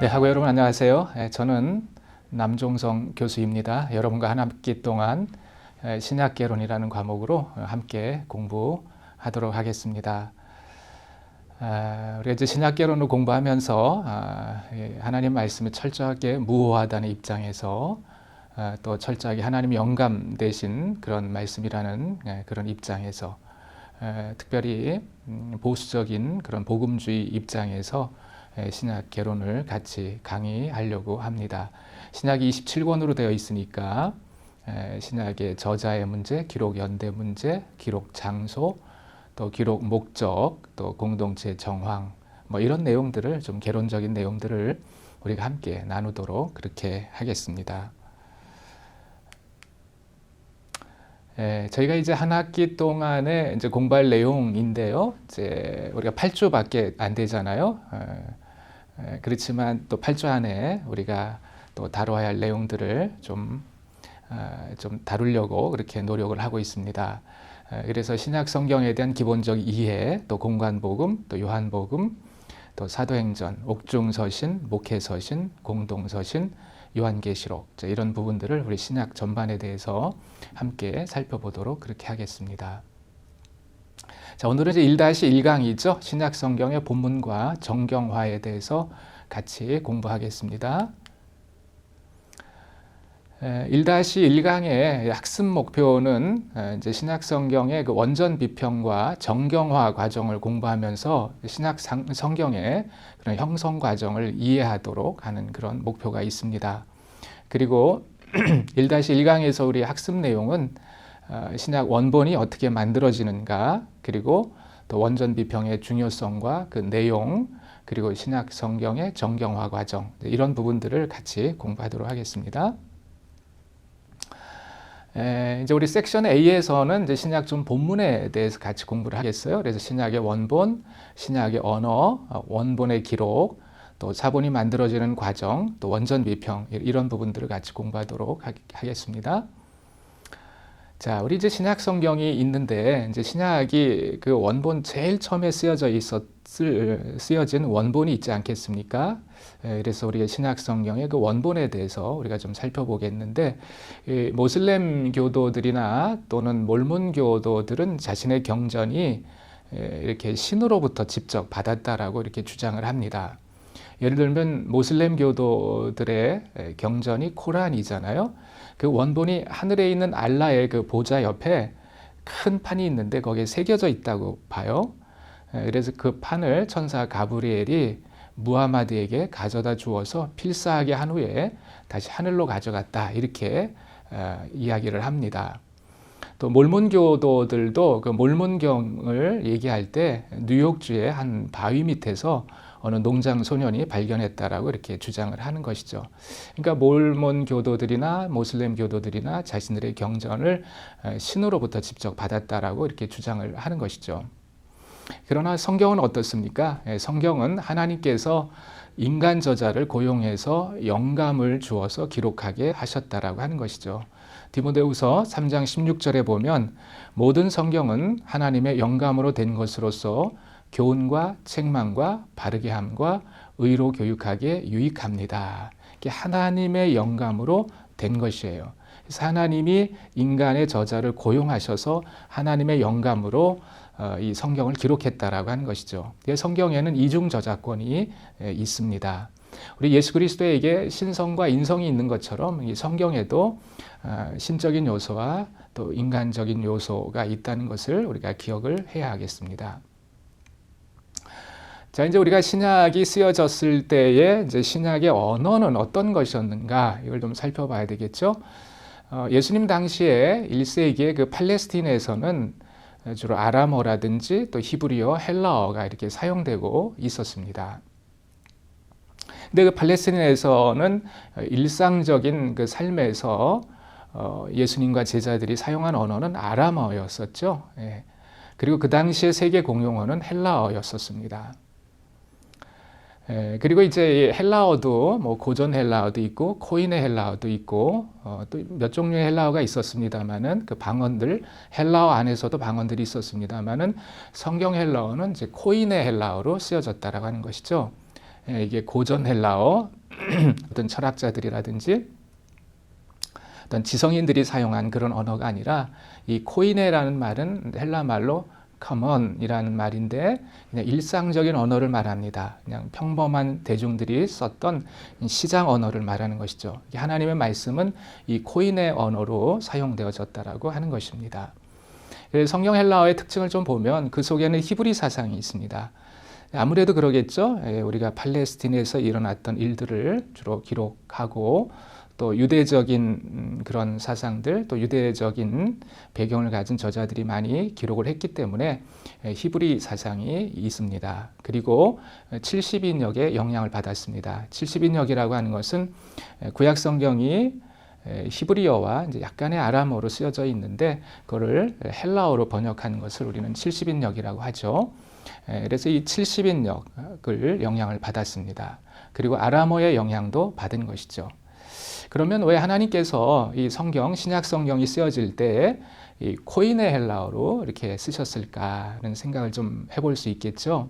네, 학우 여러분 안녕하세요. 저는 남종성 교수입니다. 여러분과 한 학기 동안 신약개론이라는 과목으로 함께 공부하도록 하겠습니다. 우리가 이제 신약개론을 공부하면서 하나님 말씀이 철저하게 무호하다는 입장에서 또 철저하게 하나님이 영감 되신 그런 말씀이라는 그런 입장에서 특별히 보수적인 그런 복음주의 입장에서 신약 개론을 같이 강의하려고 합니다. 신약이 27권으로 되어 있으니까 신약의 저자의 문제, 기록 연대 문제, 기록 장소, 또 기록 목적, 또 공동체 정황, 뭐 이런 내용들을 좀 개론적인 내용들을 우리가 함께 나누도록 그렇게 하겠습니다. 저희가 이제 한 학기 동안에 이제 공부할 내용인데요. 이제 우리가 8주밖에 안 되잖아요. 그렇지만 또 8주 안에 우리가 또 다뤄야 할 내용들을 좀 다루려고 그렇게 노력을 하고 있습니다. 그래서 신약 성경에 대한 기본적 이해, 또 공관복음, 또 요한복음, 또 사도행전, 옥중서신, 목회서신, 공동서신, 요한계시록 이런 부분들을 우리 신약 전반에 대해서 함께 살펴보도록 그렇게 하겠습니다. 자, 오늘은 이제 1-1강이죠. 신약 성경의 본문과 정경화에 대해서 같이 공부하겠습니다. 1-1강의 학습 목표는 이제 신약 성경의 그 원전 비평과 정경화 과정을 공부하면서 신약 성경의 그런 형성 과정을 이해하도록 하는 그런 목표가 있습니다. 그리고 1-1강에서 우리 학습 내용은 신약 원본이 어떻게 만들어지는가, 그리고 또 원전 비평의 중요성과 그 내용, 그리고 신약 성경의 정경화 과정, 이런 부분들을 같이 공부하도록 하겠습니다. 이제 우리 섹션 A에서는 이제 신약 좀 본문에 대해서 같이 공부를 하겠어요. 그래서 신약의 원본, 신약의 언어, 원본의 기록, 또 사본이 만들어지는 과정, 또 원전 비평, 이런 부분들을 같이 공부하도록 하겠습니다. 자, 우리 이제 신약 성경이 있는데, 이제 신약이 그 원본 제일 처음에 쓰여진 원본이 있지 않겠습니까? 그래서 우리가 신약 성경의 그 원본에 대해서 우리가 좀 살펴보겠는데, 모슬렘 교도들이나 또는 몰몬 교도들은 자신의 경전이 이렇게 신으로부터 직접 받았다라고 이렇게 주장을 합니다. 예를 들면 모슬렘 교도들의 경전이 코란이잖아요. 그 원본이 하늘에 있는 알라의 그 보좌 옆에 큰 판이 있는데 거기에 새겨져 있다고 봐요. 그래서 그 판을 천사 가브리엘이 무하마드에게 가져다 주어서 필사하게 한 후에 다시 하늘로 가져갔다, 이렇게 이야기를 합니다. 또 몰몬 교도들도 그 몰몬경을 얘기할 때 뉴욕주의 한 바위 밑에서 어느 농장 소년이 발견했다라고 이렇게 주장을 하는 것이죠. 그러니까 몰몬 교도들이나 모슬렘 교도들이나 자신들의 경전을 신으로부터 직접 받았다라고 이렇게 주장을 하는 것이죠. 그러나 성경은 어떻습니까? 성경은 하나님께서 인간 저자를 고용해서 영감을 주어서 기록하게 하셨다라고 하는 것이죠. 디모데후서 3장 16절에 보면 모든 성경은 하나님의 영감으로 된 것으로서 교훈과 책망과 바르게 함과 의로 교육하기에 유익합니다. 이게 하나님의 영감으로 된 것이에요. 그래서 하나님이 인간의 저자를 고용하셔서 하나님의 영감으로 이 성경을 기록했다라고 하는 것이죠. 성경에는 이중 저작권이 있습니다. 우리 예수 그리스도에게 신성과 인성이 있는 것처럼 이 성경에도 신적인 요소와 또 인간적인 요소가 있다는 것을 우리가 기억을 해야 하겠습니다. 자, 이제 우리가 신약이 쓰여졌을 때에 이제 신약의 언어는 어떤 것이었는가, 이걸 좀 살펴봐야 되겠죠. 예수님 당시에 1세기에 그 팔레스틴에서는 주로 아람어라든지 또 히브리어, 헬라어가 이렇게 사용되고 있었습니다. 근데 그 팔레스틴에서는 일상적인 그 삶에서 예수님과 제자들이 사용한 언어는 아람어였었죠. 그리고 그 당시에 세계 공용어는 헬라어였었습니다. 그리고 이제 헬라어도 뭐 고전 헬라어도 있고 코인의 헬라어도 있고 또 몇 종류의 헬라어가 있었습니다만은 그 방언들, 헬라어 안에서도 방언들이 있었습니다만은 성경 헬라어는 이제 코인의 헬라어로 쓰여졌다라고 하는 것이죠. 이게 고전 헬라어 어떤 철학자들이라든지 어떤 지성인들이 사용한 그런 언어가 아니라 이 코이네라는 말은 헬라 말로 common이라는 말인데 그냥 일상적인 언어를 말합니다. 그냥 평범한 대중들이 썼던 시장 언어를 말하는 것이죠. 하나님의 말씀은 이 코이네 언어로 사용되어졌다라고 하는 것입니다. 성경 헬라어의 특징을 좀 보면 그 속에는 히브리 사상이 있습니다. 아무래도 그러겠죠. 우리가 팔레스틴에서 일어났던 일들을 주로 기록하고 또 유대적인 그런 사상들, 또 유대적인 배경을 가진 저자들이 많이 기록을 했기 때문에 히브리 사상이 있습니다. 그리고 70인역의 영향을 받았습니다. 70인역이라고 하는 것은 구약 성경이 히브리어와 이제 약간의 아람어로 쓰여져 있는데 그거를 헬라어로 번역하는 것을 우리는 70인역이라고 하죠. 그래서 이 70인역을 영향을 받았습니다. 그리고 아람어의 영향도 받은 것이죠. 그러면 왜 하나님께서 이 성경, 신약 성경이 쓰여질 때 이 코이네 헬라어로 이렇게 쓰셨을까라는 생각을 좀 해볼 수 있겠죠.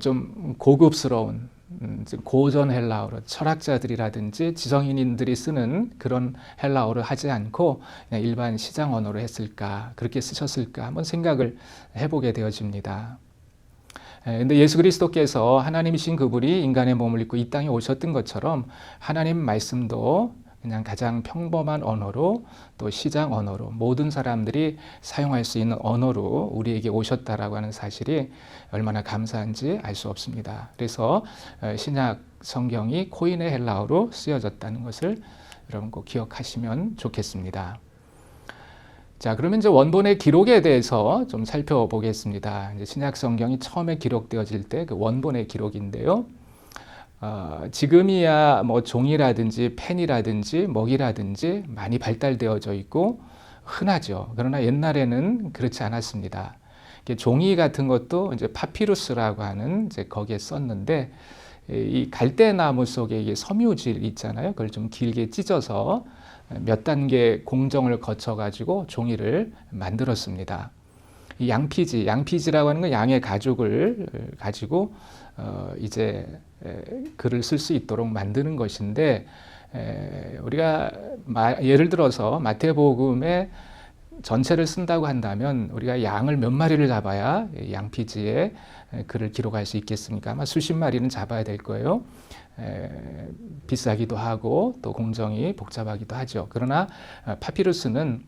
좀 고급스러운 고전 헬라어로 철학자들이라든지 지성인들이 쓰는 그런 헬라어를 하지 않고 그냥 일반 시장 언어로 했을까, 그렇게 쓰셨을까 한번 생각을 해보게 되어집니다. 근데 예수 그리스도께서 하나님이신 그분이 인간의 몸을 입고 이 땅에 오셨던 것처럼 하나님 말씀도 그냥 가장 평범한 언어로 또 시장 언어로 모든 사람들이 사용할 수 있는 언어로 우리에게 오셨다라고 하는 사실이 얼마나 감사한지 알 수 없습니다. 그래서 신약 성경이 코이네 헬라어로 쓰여졌다는 것을 여러분 꼭 기억하시면 좋겠습니다. 자, 그러면 이제 원본의 기록에 대해서 좀 살펴보겠습니다. 이제 신약 성경이 처음에 기록되어질 때 그 원본의 기록인데요. 지금이야 뭐 종이라든지 펜이라든지 먹이라든지 많이 발달되어져 있고 흔하죠. 그러나 옛날에는 그렇지 않았습니다. 종이 같은 것도 이제 파피루스라고 하는 이제 거기에 썼는데 이 갈대나무 속에 이게 섬유질 있잖아요. 그걸 좀 길게 찢어서 몇 단계 공정을 거쳐 가지고 종이를 만들었습니다. 이 양피지라고 하는 건 양의 가죽을 가지고 이제 글을 쓸 수 있도록 만드는 것인데 우리가 예를 들어서 마태복음의 전체를 쓴다고 한다면 우리가 양을 몇 마리를 잡아야 양피지에 글을 기록할 수 있겠습니까? 아마 수십 마리는 잡아야 될 거예요. 비싸기도 하고 또 공정이 복잡하기도 하죠. 그러나 파피루스는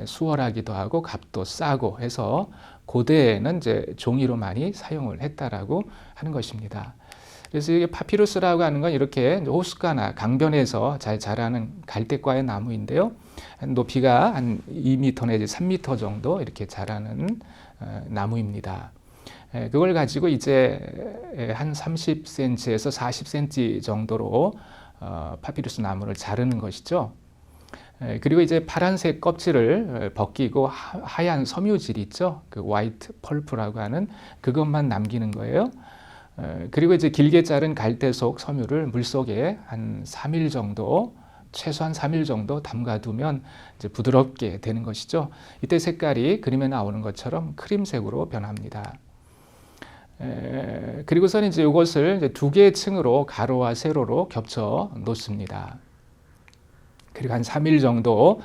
수월하기도 하고 값도 싸고 해서 고대에는 이제 종이로 많이 사용을 했다라고 하는 것입니다. 그래서 이게 파피루스라고 하는 건 이렇게 호숫가나 강변에서 잘 자라는 갈대과의 나무인데요. 높이가 한 2m 내지 3m 정도 이렇게 자라는 나무입니다. 그걸 가지고 이제 한 30cm에서 40cm 정도로 파피루스 나무를 자르는 것이죠. 그리고 이제 파란색 껍질을 벗기고 하얀 섬유질 있죠. 그 화이트 펄프라고 하는 그것만 남기는 거예요. 그리고 이제 길게 자른 갈대 속 섬유를 물 속에 한 3일 정도, 최소한 3일 정도 담가두면 이제 부드럽게 되는 것이죠. 이때 색깔이 그림에 나오는 것처럼 크림색으로 변합니다. 그리고서는 이제 이것을 이제 두 개의 층으로 가로와 세로로 겹쳐 놓습니다. 그리고 한 3일 정도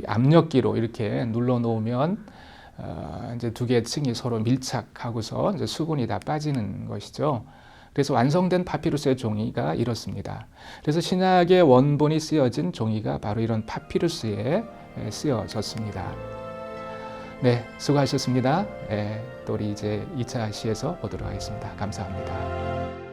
압력기로 이렇게 눌러 놓으면 이제 두 개의 층이 서로 밀착하고서 이제 수분이 다 빠지는 것이죠. 그래서 완성된 파피루스의 종이가 이렇습니다. 그래서 신약의 원본이 쓰여진 종이가 바로 이런 파피루스에 쓰여졌습니다. 네, 수고하셨습니다. 또 우리 이제 2차 시에서 보도록 하겠습니다. 감사합니다.